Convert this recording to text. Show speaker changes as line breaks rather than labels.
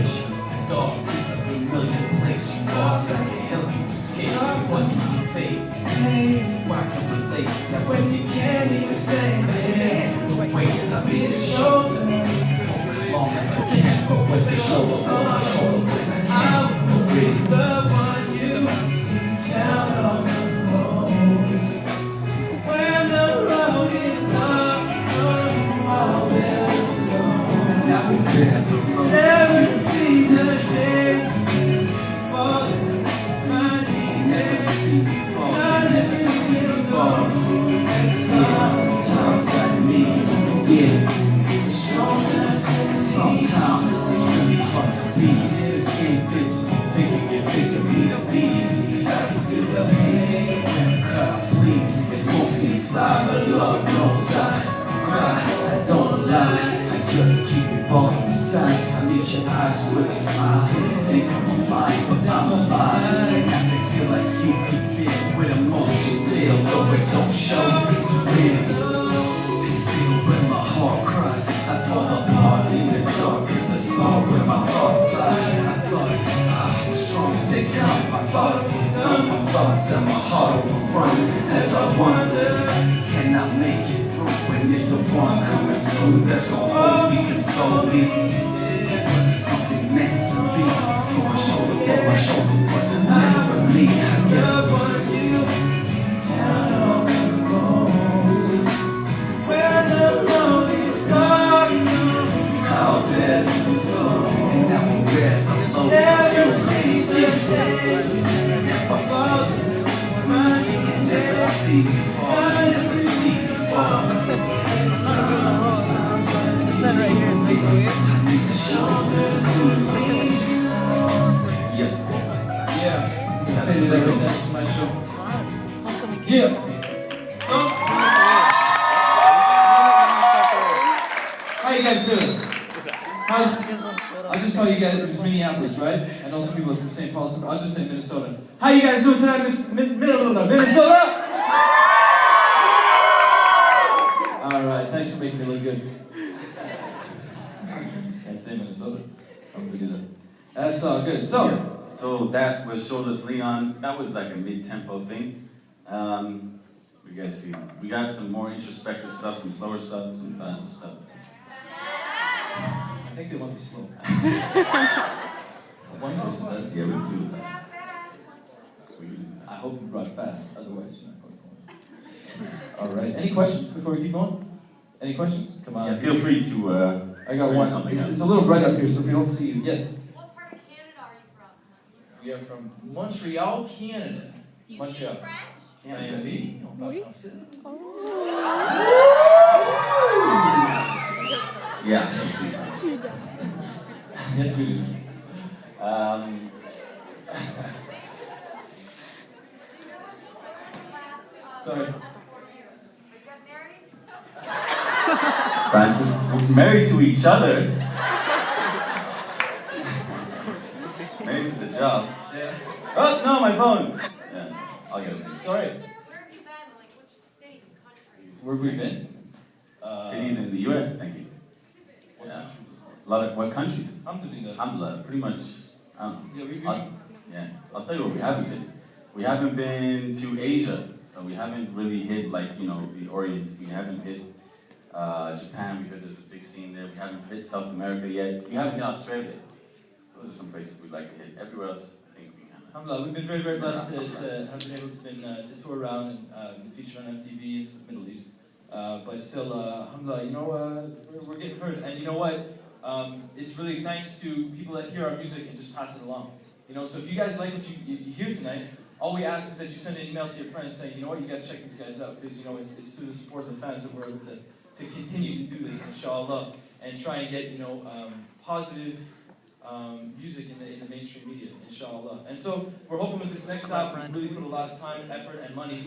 reach the dark, it's a familiar place. You lost, I can help you escape. It wasn't your fate. So I can relate that when you can't even say it, the weight of his shoulder. For as long as I can, but what's the shoulder for my shoulder when I can't? I'm with the one you count on the most. When the road is dark, I'll never know. Now we're there. Never see the day fall. My knees never see me fall. Never see me fall. Sometimes I need you. Sometimes it's really hard to be. This game fits me, bigger me to be. Cause I can do the pain when I cry, bleed. It's mostly inside, but Lord knows I cry. I don't lie. I just keep it falling inside. I meet your eyes with a smile. You think I'm alive, but I'm alive. And I can feel like you can feel with emotions still, though it don't show. It's real. Concealed when my heart cries. I fall apart in the dark. In the snow where my thoughts lie. I thought I was strong as they come. I thought it was done. My thoughts and my heart overrun. As I wonder, can I make it through when there's a one coming soon that's gonna hold me, console me? Was it something meant to be? For my shoulder wasn't meant for me. I guess what you count on the road. When the road is dark, how better you go. And now I'm where I'm low. Never see the day. Never fall. Never see me fall. Never see me fall.
This one right here in the
Yeah. That's everything. That's my show.
homecoming.
Yeah. So, how you guys doing? I just call you guys, it was Minneapolis, right? I know some people are from St. Paul, so I'll just say Minnesota. How you guys doing tonight, Minnesota? Alright, thanks for making me look good. Can't say Minnesota. I'm pretty good. That's all good.
So that was Shoulders Leon. That was like a mid-tempo thing. What do you guys feel? We got some more introspective stuff, some slower stuff, some faster stuff.
I think they want to slow. One person does.
Yeah, we can do that.
I hope you brought fast, otherwise you're not going. Alright, any questions before we keep going? Any questions? Come on.
Yeah, feel free to
I got one. It's a little bright up here, so if you don't see you. Yes?
What part of Canada are you from?
We are from Montreal, Canada.
You
Montreal.
speak French?
Canada.
Yeah, let's see.
Yes, we do. Sorry.
Francis, we're married to each other. Married to the job.
Yeah.
Oh, no, my phone. Yeah, I'll get it.
Sorry.
Where have you been? Like, which cities, countries?
Where have we been?
Cities in the U.S., thank you. Yeah. A lot of, what countries?
Alhamdulillah.
Pretty much, I don't know.
Yeah,
I'll tell you where we haven't been. We haven't been to Asia, so we haven't really hit, like, you know, the Orient. We haven't hit Japan. We heard there's a big scene there. We haven't hit South America yet. We haven't hit Australia. Those are some places we'd like to hit. Everywhere else, I think we can.
Alhamdulillah, we've been very, very blessed to have been able to tour around and be featured on MTV. It's the Middle East. But still, alhamdulillah, you know, we're getting heard. And you know what? It's really thanks to people that hear our music and just pass it along. You know, so if you guys like what you hear tonight, all we ask is that you send an email to your friends saying, you know what, you got to check these guys out, because, you know, it's through the support of the fans that we're able to continue to do this, inshallah, and try and get, you know, positive music in the mainstream media, inshallah. And so we're hoping with this next stop, we really put a lot of time, effort, and money